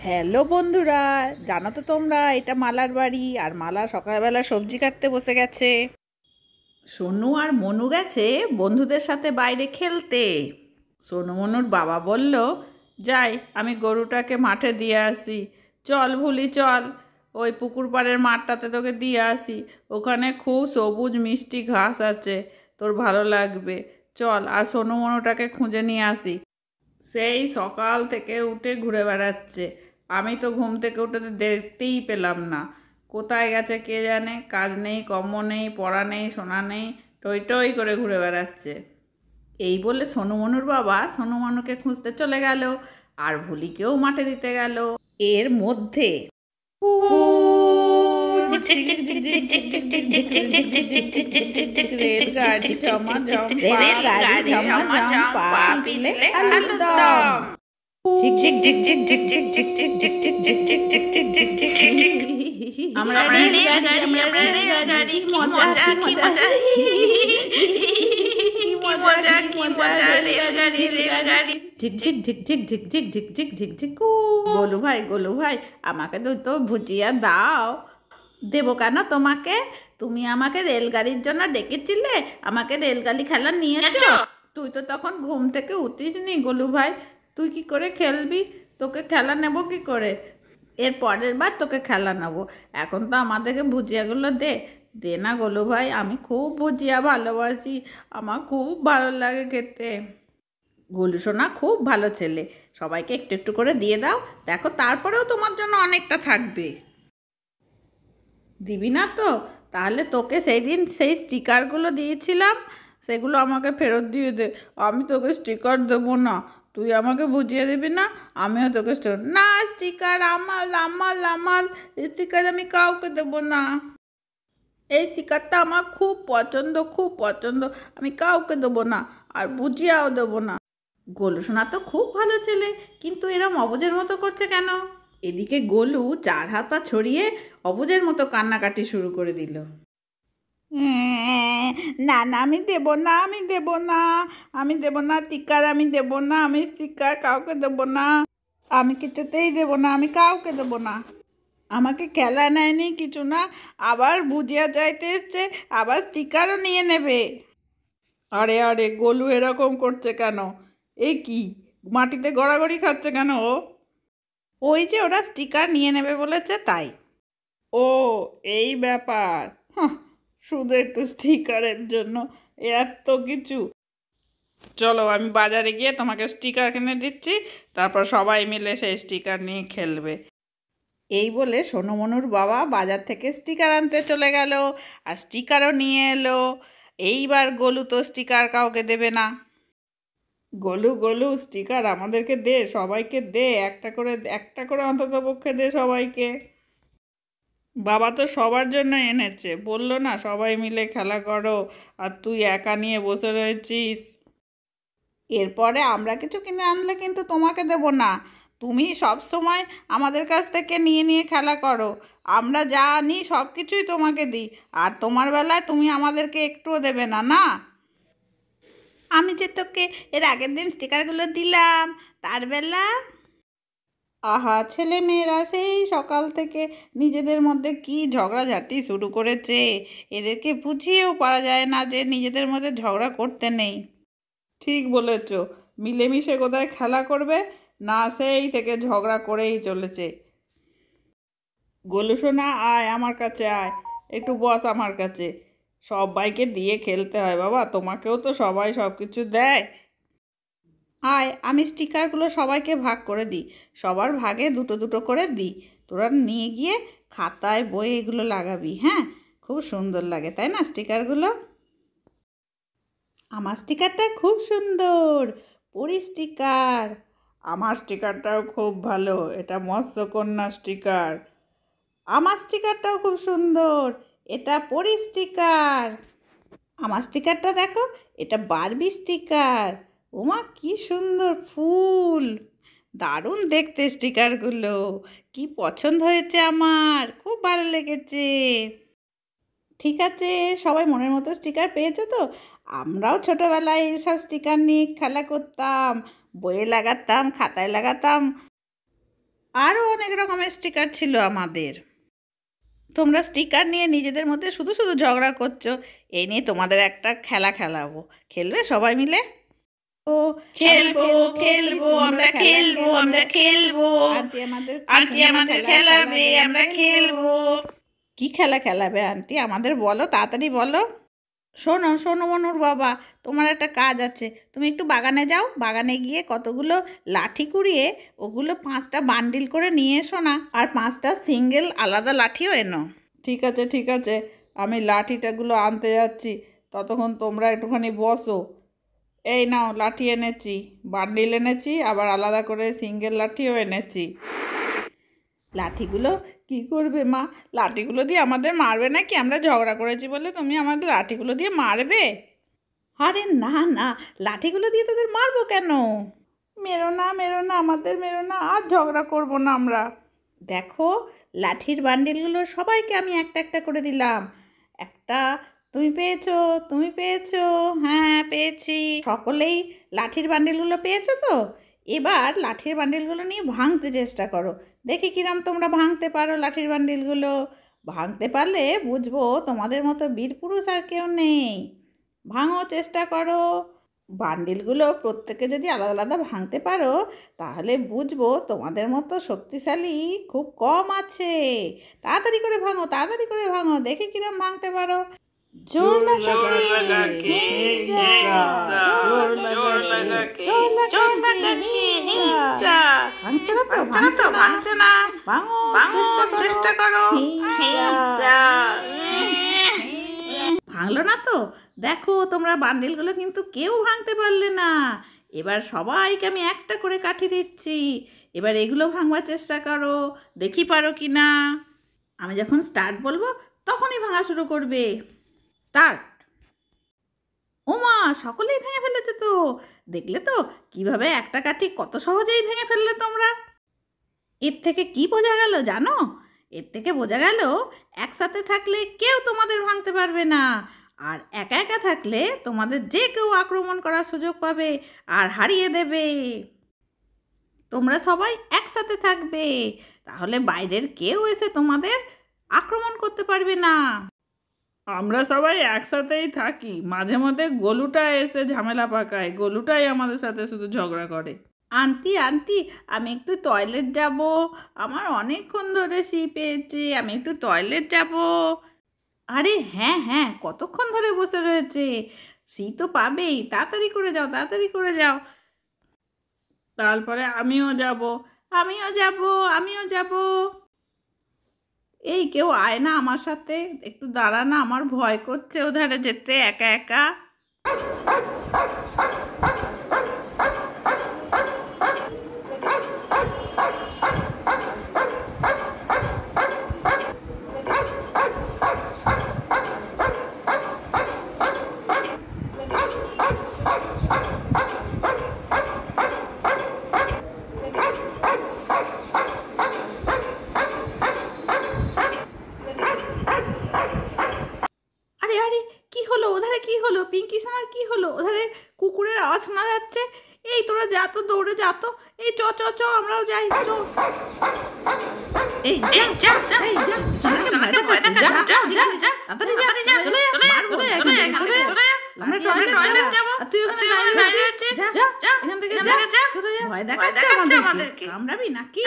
Hello বন্ধুরা, জানো তো তোমরা এটা মালার বাড়ি। আর মালা সকালবেলা সবজি কাটতে বসে গেছে। সোনু আর মনু গেছে বন্ধুদের সাথে বাইরে খেলতে। সোনু মনুর বাবা বলল, যাই আমি গরুটাকে মাঠে দিয়ে আসি। চল ভুলি চল, ওই পুকুর পাড়ের মাঠটাতে তোকে দিয়ে আসি। ওখানে খুব সবুজ মিষ্টি ঘাস আছে, তোর ভালো লাগবে। চল, আর সোনু মনুটাকে খুঁজে নিয়ে আসি। সেই সকাল থেকে উঠে ঘুরে বেড়াচ্ছে। আমি তো ঘুম থেকে উঠে দেখতেই পেলাম না। কোথায় গেছে কে জানে। কাজ নেই, কর্ম নেই, পড়া নেই, শোনা নেই, টই টই করে ঘুরে বেড়াচ্ছে। এই বলে সোনু মনুর বাবা সোনু মনুকে খুঁজতে চলে গেল, আর ভুলিকেও মাঠে দিতে গেল। এর মধ্যে রেলগাড়ি ঝমাঝম পা পিছলে আলুদম। আমরা রেলগাড়ি কি মজা কি মজা কি মজা কি মজা রেলগাড়ি ঝিক ঝিক ঝিক ঝিক ঝিক ঝিক ঝিক ঝিক ঝিক ঝিক। গোলু ভাই আমাকে তো ভুজিয়া দাও। দেবো কেন তোমাকে? তুমি আমাকে রেলগাড়ির জন্য ডেকেছিলে, আমাকে রেলগাড়ি খেলা নিয়েছো। তুই তো তখন ঘুম থেকে উঠিসনি গোলু ভাই। তুই কি করে খেলবি? তোকে খেলা নেব কি করে? এর পরের বার তোকে খেলা নেবো। এখন তো আমাদেরকে ভুজিয়াগুলো দে। দে না গোলু ভাই, আমি খুব ভুজিয়া ভালোবাসি, আমার খুব ভালো লাগে খেতে। গোলু সোনা খুব ভালো ছেলে, সবাইকে একটু একটু করে দিয়ে দাও। দেখো তারপরেও তোমার জন্য অনেকটা থাকবে। দিবি না তো? তাহলে তোকে সেই দিন সেই স্টিকারগুলো দিয়েছিলাম, সেগুলো আমাকে ফেরত দিয়ে দে। আমি তোকে স্টিকার দেবো না। তুই আমাকে বুঝিয়ে দিবি না, আমিও তোকে না, স্টিকার আমার আমার আমার স্টিকার আমি কাউকে দেবো না। এই স্টিকারটা আমার খুব পছন্দ, খুব পছন্দ, আমি কাউকে দেবো না, আর বুঝিয়াও দেবো না। গোলু সোনা তো খুব ভালো ছেলে, কিন্তু এরম অবুঝের মতো করছে কেন? এদিকে গোলু চার হাত পা ছড়িয়ে অবুঝের মতো কান্নাকাটি শুরু করে দিল। না না, আমি দেব না, আমি দেব না, আমি দেব না স্টিকার, আমি দেব না, আমি স্টিকার কাউকে দেব না, আমি কিছুতেই দেব না, আমি কাউকে দেব না। আমাকে খেলা নেয়নি, কিছু না, আবার বুঝিয়া চাইতে এসছে, আবার স্টিকারও নিয়ে নেবে। আরে আরে, গোলু এরকম করছে কেন? এ কি, মাটিতে গড়াগড়ি খাচ্ছে কেন ও? ওই যে ওরা স্টিকার নিয়ে নেবে বলেছে তাই। ও, এই ব্যাপার। হাহ, শুধু একটু স্টিকারের জন্য এত কিছু। চলো আমি বাজারে গিয়ে তোমাকে স্টিকার কিনে দিচ্ছি, তারপর সবাই মিলে সেই স্টিকার নিয়ে খেলবে। এই বলে সোনু মনুর বাবা বাজার থেকে স্টিকার আনতে চলে গেল, আর স্টিকারও নিয়ে এলো। এইবার গোলু তো স্টিকার কাউকে দেবে না। গোলু গোলু, স্টিকার আমাদেরকে দে, সবাইকে দে, একটা করে অন্তত পক্ষে দে সবাইকে। বাবা তো সবার জন্য এনেছে, বললো না সবাই মিলে খেলা করো, আর তুই একা নিয়ে বসে রয়েছিস। এরপরে আমরা কিছু কিনে আনলে কিন্তু তোমাকে দেব না। তুমি সব সময় আমাদের কাছ থেকে নিয়ে নিয়ে খেলা করো। আমরা যা আনি সব কিছুই তোমাকে দিই, আর তোমার বেলায় তুমি আমাদেরকে একটুও দেবে না, না? আমি যে তোকে এর আগের দিন স্টিকারগুলো দিলাম, তার বেলা। আহা, ছেলে মেয়েরা সেই সকাল থেকে নিজেদের মধ্যে কি ঝগড়াঝাটি শুরু করেছে। এদেরকে বুঝিয়েও পারা যায় না যে নিজেদের মধ্যে ঝগড়া করতে নেই। ঠিক বলেছ, মিলেমিশে কোথায় খেলা করবে না, সেই থেকে ঝগড়া করেই চলেছে। গোলু সোনা, আয় আমার কাছে আয়, একটু বস আমার কাছে। সবাইকে দিয়ে খেলতে হয় বাবা, তোমাকেও তো সবাই সব কিছু দেয়। আয়, আমি স্টিকারগুলো সবাইকে ভাগ করে দিই, সবার ভাগে দুটো দুটো করে দিই। তোরা নিয়ে গিয়ে খাতায় বইয়ে এগুলো লাগাবি, হ্যাঁ? খুব সুন্দর লাগে তাই না স্টিকারগুলো? আমার স্টিকারটা খুব সুন্দর, পরি স্টিকার। আমার স্টিকারটাও খুব ভালো, এটা মৎস্যকন্যা স্টিকার। আমার স্টিকারটাও খুব সুন্দর, এটা পরি স্টিকার। আমার স্টিকারটা দেখো, এটা বারবি স্টিকার। ওমা কি সুন্দর ফুল, দারুণ দেখতে স্টিকারগুলো। কি পছন্দ হয়েছে আমার, খুব ভালো লেগেছে। ঠিক আছে, সবাই মনের মতো স্টিকার পেয়েছো তো? আমরাও ছোটোবেলায় এইসব স্টিকার নিয়ে খেলা করতাম, বইয়ে লাগাতাম, খাতায় লাগাতাম। আরও অনেক রকমের স্টিকার ছিল আমাদের। তোমরা স্টিকার নিয়ে নিজেদের মধ্যে শুধু শুধু ঝগড়া করছো। এই নিয়ে তোমাদের একটা খেলা খেলাবো, খেলবে সবাই মিলে? ও খেলবো খেলবো আমরা খেলবো আমরা খেলবো, আন্টি আমাদের খেলাবে, আমরা খেলবো। কি খেলা খেলাবে আন্টি, আমাদের বলো, তাড়াতাড়ি বলো। শোনো শোনো মনুর বাবা, তোমার একটা কাজ আছে। তুমি একটু বাগানে যাও, বাগানে গিয়ে কতগুলো লাঠি কুড়িয়ে ওগুলো 5টা বান্ডিল করে নিয়ে এসো না, আর 5টা সিঙ্গেল আলাদা লাঠিও এনো। ঠিক আছে ঠিক আছে, আমি লাঠিটাগুলো আনতে যাচ্ছি, ততক্ষণ তোমরা একটুখানি বসো। এই নাও, লাঠি এনেছি, বান্ডিল এনেছি, আবার আলাদা করে সিঙ্গেল লাঠিও এনেছি। লাঠিগুলো কি করবে মা? লাঠিগুলো দিয়ে আমাদের মারবে নাকি? আমরা ঝগড়া করেছি বলে তুমি আমাদের লাঠিগুলো দিয়ে মারবে? আরে না না, লাঠিগুলো দিয়ে তোদের মারবো কেন? মেরো না আমাদের, মেরো না, আর ঝগড়া করবো না আমরা। দেখো, লাঠির বান্ডিলগুলো সবাইকে আমি একটা একটা করে দিলাম। একটা তুমি পেয়েছো, তুমি পেয়েছো, হ্যাঁ পেয়েছি। সকলেই লাঠির বান্ডিলগুলো পেয়েছো তো? এবার লাঠির বান্ডিলগুলো নিয়ে ভাঙতে চেষ্টা করো, দেখি কিরম তোমরা ভাঙতে পারো লাঠির বান্ডিলগুলো। ভাঙতে পারলে বুঝবো তোমাদের মতো বীর পুরুষ আর কেউ নেই। ভাঙো, চেষ্টা করো। বান্ডিলগুলো প্রত্যেকে যদি আলাদা আলাদা ভাঙতে পারো, তাহলে বুঝবো তোমাদের মতো শক্তিশালী খুব কম আছে। তাড়াতাড়ি করে ভাঙো, তাড়াতাড়ি করে ভাঙো, দেখি কিরম ভাঙতে পারো। জোর লাগাকে ভাঙছে না, ভাঙো, চেষ্টা করো। ভাঙলো না তো? দেখো, তোমরা বান্ডিলগুলো কিন্তু কেউ ভাঙতে পারলে না। এবার সবাইকে আমি একটা করে কাঠি দিচ্ছি। এবার এগুলো ভাঙবার চেষ্টা করো, দেখি পারো কি না। আমি যখন স্টার্ট বলবো তখনই ভাঙা শুরু করবে। স্টার্ট। ওমা, সকলেই ভেঙে ফেলেছে তো! দেখলে তো কিভাবে একটা কাঠি কত সহজেই ভেঙে ফেললে তোমরা। এর থেকে কি বোঝা গেল জানো? এর থেকে বোঝা গেল একসাথে থাকলে কেউ তোমাদের ভাঙতে পারবে না, আর একা একা থাকলে তোমাদের যে কেউ আক্রমণ করার সুযোগ পাবে আর হারিয়ে দেবে। তোমরা সবাই একসাথে থাকবে, তাহলে বাইরের কেউ এসে তোমাদের আক্রমণ করতে পারবে না। আমরা সবাই একসাথেই থাকি, মাঝে মধ্যে গোলুটা এসে ঝামেলা পাকায়, গোলুটাই আমাদের সাথে শুধু ঝগড়া করে। আন্টি আন্টি, আমি একটু টয়লেট যাব, আমার অনেকক্ষণ ধরে শি পেয়েছে, আমি একটু টয়লেট যাব। আরে হ্যাঁ হ্যাঁ, কতক্ষণ ধরে বসে রয়েছে, শি তো পাবেই, তাড়াতাড়ি করে যাও, তাড়াতাড়ি করে যাও। তারপরে আমিও যাব। আমিও যাব, আমিও যাব। এই কেউ আয় না আমার সাথে, একটু দাঁড়া না, আমার ভয় করছে ওধারে যেতে একা একা। আরে আরে, কি হলো ওধারে, কি হলো পিঙ্কি সোনার, কি হলো ওধারে? কুকুরের আওয়াজ শোনা যাচ্ছে। এই তোরা যা তো, দৌড়ে যা তো। এই চ চ চ, আমরাও যাই, চ। এই যা যা যা, এই যা, সোনাকে ভয় দেখাচ্ছে, যা যা যা, তাড়াতাড়ি যা, চলে যা, মারবো রে, চলে যা। আমরা টয়লেট যাব, আর তুই ওখানে দাঁড়িয়ে আছিস। যা যা, এখান থেকে যা, চলে যা। ভয় দেখাচ্ছে আমাদেরকে, কামড়াবি নাকি?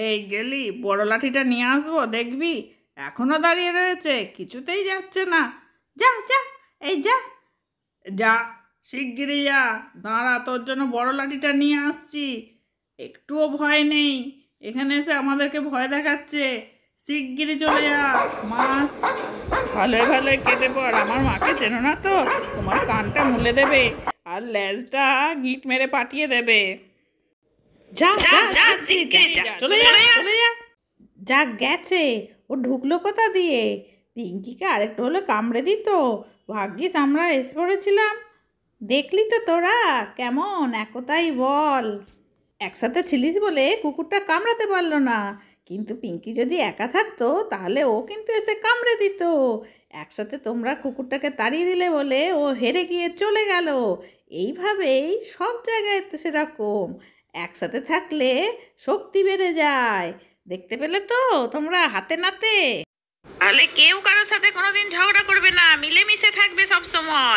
এই গেলি, বড় লাঠিটা নিয়ে আসবো, দেখবি এখনো দাঁড়িয়ে রয়েছে, কিছুতেই যাচ্ছে না। যা যা, এই যা যা, শিগগিরই যা, দাঁড়া, তোর জন্য বড় লাঠিটা নিয়ে আসছি। একটুও ভয় নেই, এখানে এসে আমাদেরকে ভয় দেখাচ্ছে। শিগগিরই চলে যা, মাছ ভালোই ভালোই কেটে পড়। আমার মাকে চেনো না তো, তোমার কানটা মুলে দেবে আর লেজটা গিট মেরে পাঠিয়ে দেবে। যা যা যা, চলে যা, চলে যা। যা গেছে, ও ঢুকলো কোথা দিয়ে? পিঙ্কিকে আরেকটু হলে কামড়ে দিত, ভাগ্যিস আমরা এসে পড়েছিলাম। দেখলি তো তোরা কেমন একতাই বল। একসাথে ছিলিস বলে কুকুরটা কামড়াতে পারলো না, কিন্তু পিঙ্কি যদি একা থাকতো তাহলে ও কিন্তু এসে কামড়ে দিত। একসাথে তোমরা কুকুরটাকে তাড়িয়ে দিলে বলে ও হেরে গিয়ে চলে গেল। এইভাবেই সব জায়গায় সেরকম, একসাথে থাকলে শক্তি বেড়ে যায়। দেখতে পেলে তো তোমরা হাতে নাতে? তাহলে কেউ কারোর সাথে কোনোদিন ঝগড়া করবে না, মিলেমিশে থাকবে সব সময়।